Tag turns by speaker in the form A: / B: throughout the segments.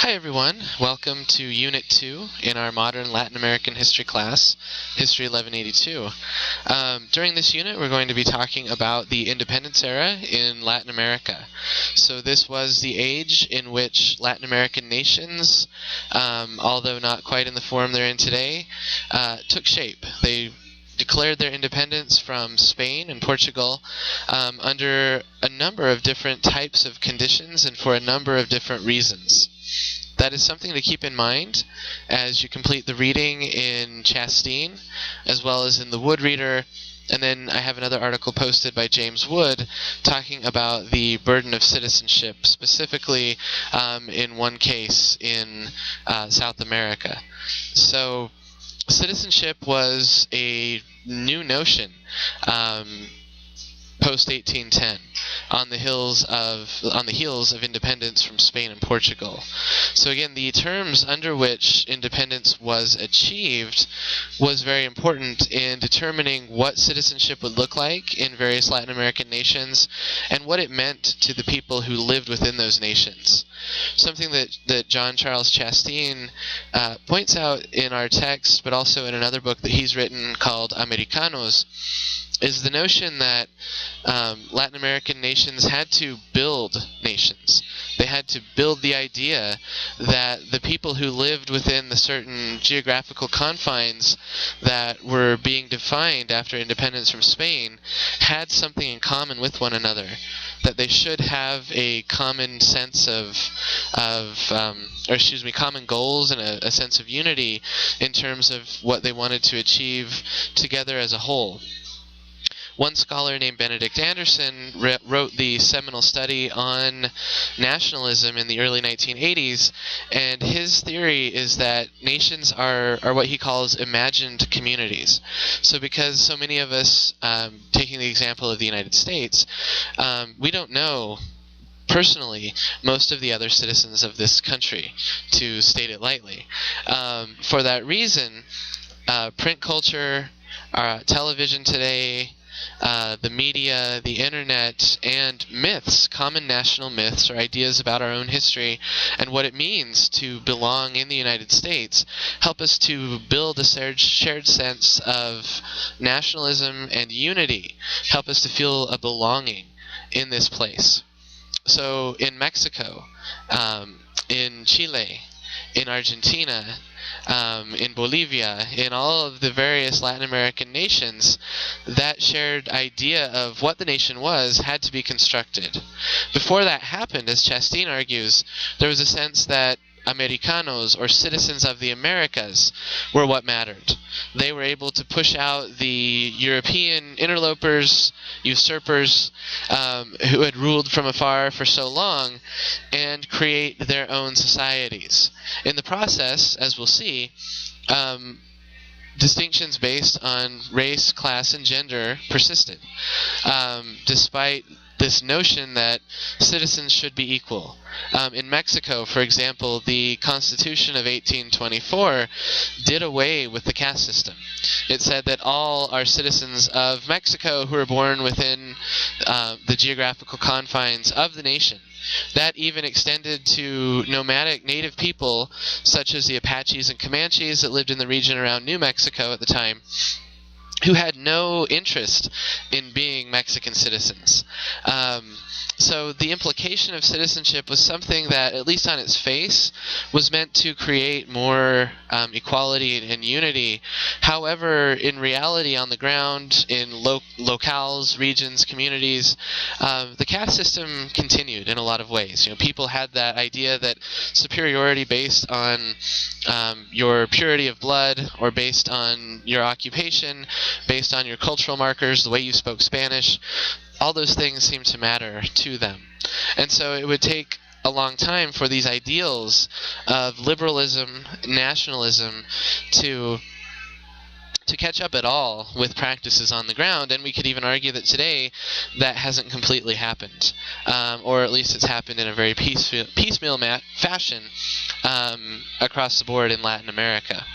A: Hi everyone, welcome to Unit 2 in our Modern Latin American History class, History 1182. During this unit we're going to be talking about the independence era in Latin America. So this was the age in which Latin American nations, although not quite in the form they're in today, took shape. They declared their independence from Spain and Portugal under a number of different types of conditions and for a number of different reasons. That is something to keep in mind as you complete the reading in Chasteen as well as in the Wood Reader. And then I have another article posted by James Wood talking about the burden of citizenship, specifically in one case in South America. So citizenship was a new notion post-1810 on the heels of independence from Spain and Portugal. So again, the terms under which independence was achieved was very important in determining what citizenship would look like in various Latin American nations and what it meant to the people who lived within those nations. Something that John Charles Chasteen points out in our text, but also in another book that he's written called Americanos, is the notion that Latin American nations had to build nations. They had to build the idea that the people who lived within the certain geographical confines that were being defined after independence from Spain had something in common with one another, that they should have a common sense common goals and a sense of unity in terms of what they wanted to achieve together as a whole. One scholar named Benedict Anderson wrote the seminal study on nationalism in the early 1980s, and his theory is that nations are what he calls imagined communities. So because so many of us, taking the example of the United States, we don't know personally most of the other citizens of this country, to state it lightly. For that reason, print culture, television today, the media, the internet, and myths, common national myths or ideas about our own history and what it means to belong in the United States, help us to build a shared sense of nationalism and unity, help us to feel a belonging in this place. So in Mexico, in Chile, in Argentina, in Bolivia, in all of the various Latin American nations, that shared idea of what the nation was had to be constructed. Before that happened, as Chasteen argues, there was a sense that Americanos, or citizens of the Americas, were what mattered. They were able to push out the European interlopers, usurpers, who had ruled from afar for so long, and create their own societies. In the process, as we'll see, distinctions based on race, class, and gender persisted, despite this notion that citizens should be equal. In Mexico, for example, the Constitution of 1824 did away with the caste system. It said that all are citizens of Mexico who are born within the geographical confines of the nation. That even extended to nomadic native people such as the Apaches and Comanches that lived in the region around New Mexico at the time, who had no interest in being Mexican citizens. So the implication of citizenship was something that, at least on its face, was meant to create more equality and unity. However, in reality, on the ground, in locales, regions, communities, the caste system continued in a lot of ways. People had that idea that superiority based on your purity of blood, or based on your occupation, based on your cultural markers, the way you spoke Spanish, all those things seem to matter to them. And so it would take a long time for these ideals of liberalism, nationalism, to catch up at all with practices on the ground, and we could even argue that today that hasn't completely happened, or at least it's happened in a very piecemeal fashion across the board in Latin America.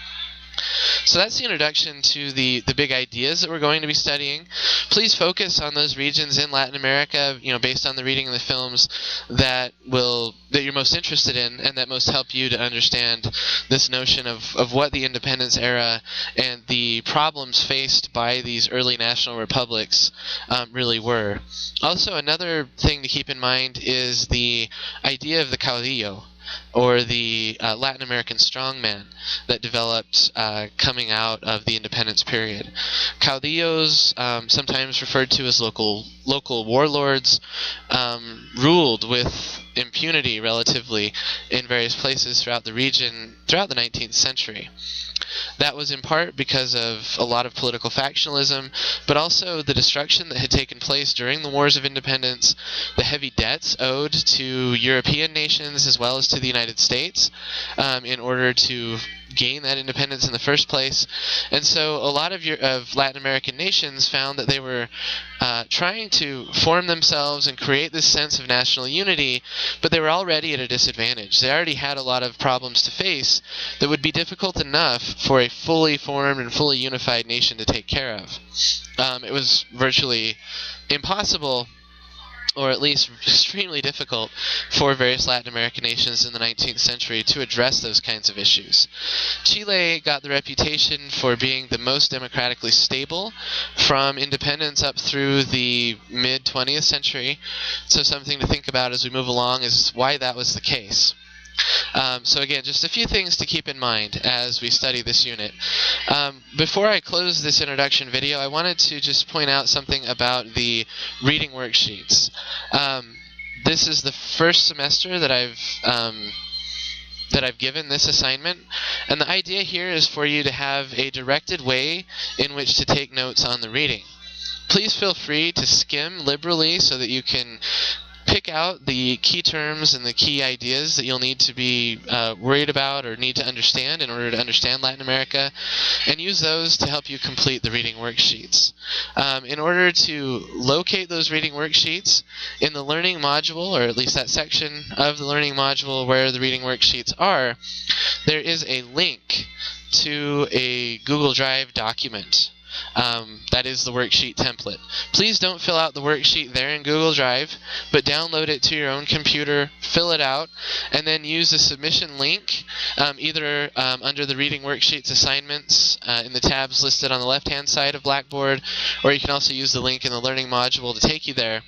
A: So that's the introduction to the big ideas that we're going to be studying. Please focus on those regions in Latin America, based on the reading of the films that you're most interested in and that most help you to understand this notion of what the independence era and the problems faced by these early national republics really were. Also, another thing to keep in mind is the idea of the caudillo, or the Latin American strongman that developed coming out of the independence period. Caudillos, sometimes referred to as local warlords, ruled with impunity relatively in various places throughout the region throughout the 19th century. That was in part because of a lot of political factionalism, but also the destruction that had taken place during the Wars of Independence, the heavy debts owed to European nations as well as to the United States in order to gain that independence in the first place. And so a lot of Latin American nations found that they were trying to form themselves and create this sense of national unity, but they were already at a disadvantage. They already had a lot of problems to face that would be difficult enough for a fully formed and fully unified nation to take care of. It was virtually impossible, or at least extremely difficult, for various Latin American nations in the 19th century to address those kinds of issues. Chile got the reputation for being the most democratically stable from independence up through the mid-20th century, so something to think about as we move along is why that was the case. So again, just a few things to keep in mind as we study this unit. Before I close this introduction video, I wanted to just point out something about the reading worksheets. This is the first semester that I've given this assignment, and the idea here is for you to have a directed way in which to take notes on the reading. Please feel free to skim liberally so that you can pick out the key terms and the key ideas that you'll need to be worried about or need to understand in order to understand Latin America, and use those to help you complete the reading worksheets. In order to locate those reading worksheets in the learning module, or at least that section of the learning module where the reading worksheets are, there is a link to a Google Drive document. That is the worksheet template. Please don't fill out the worksheet there in Google Drive, but download it to your own computer, fill it out, and then use the submission link either under the Reading Worksheets assignments in the tabs listed on the left-hand side of Blackboard, or you can also use the link in the Learning module to take you there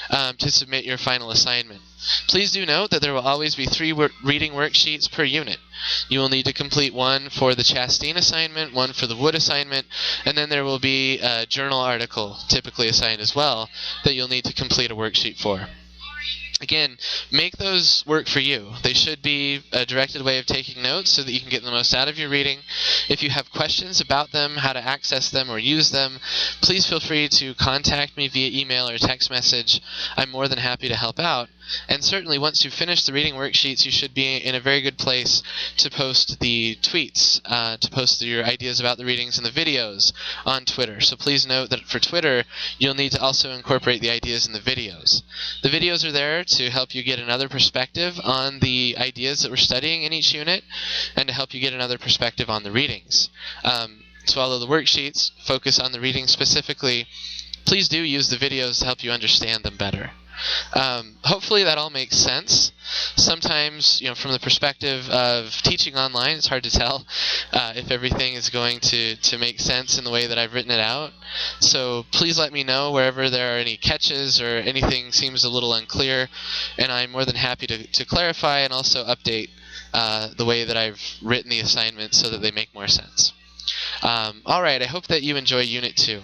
A: to submit your final assignment. Please do note that there will always be 3 reading worksheets per unit. You will need to complete one for the Chastain assignment, one for the Wood assignment, and then there will be a journal article typically assigned as well that you'll need to complete a worksheet for. Again, make those work for you. They should be a directed way of taking notes so that you can get the most out of your reading. If you have questions about them, how to access them or use them, please feel free to contact me via email or text message. I'm more than happy to help out. And certainly once you've finished the reading worksheets, you should be in a very good place to post the tweets, to post your ideas about the readings and the videos on Twitter. So please note that for Twitter, you'll need to also incorporate the ideas in the videos. The videos are there to help you get another perspective on the ideas that we're studying in each unit, and to help you get another perspective on the readings. So although the worksheets focus on the readings specifically, please do use the videos to help you understand them better. Hopefully that all makes sense. Sometimes, from the perspective of teaching online, it's hard to tell if everything is going to make sense in the way that I've written it out. So please let me know wherever there are any catches or anything seems a little unclear, and I'm more than happy to clarify and also update the way that I've written the assignments so that they make more sense. Alright, I hope that you enjoy Unit 2.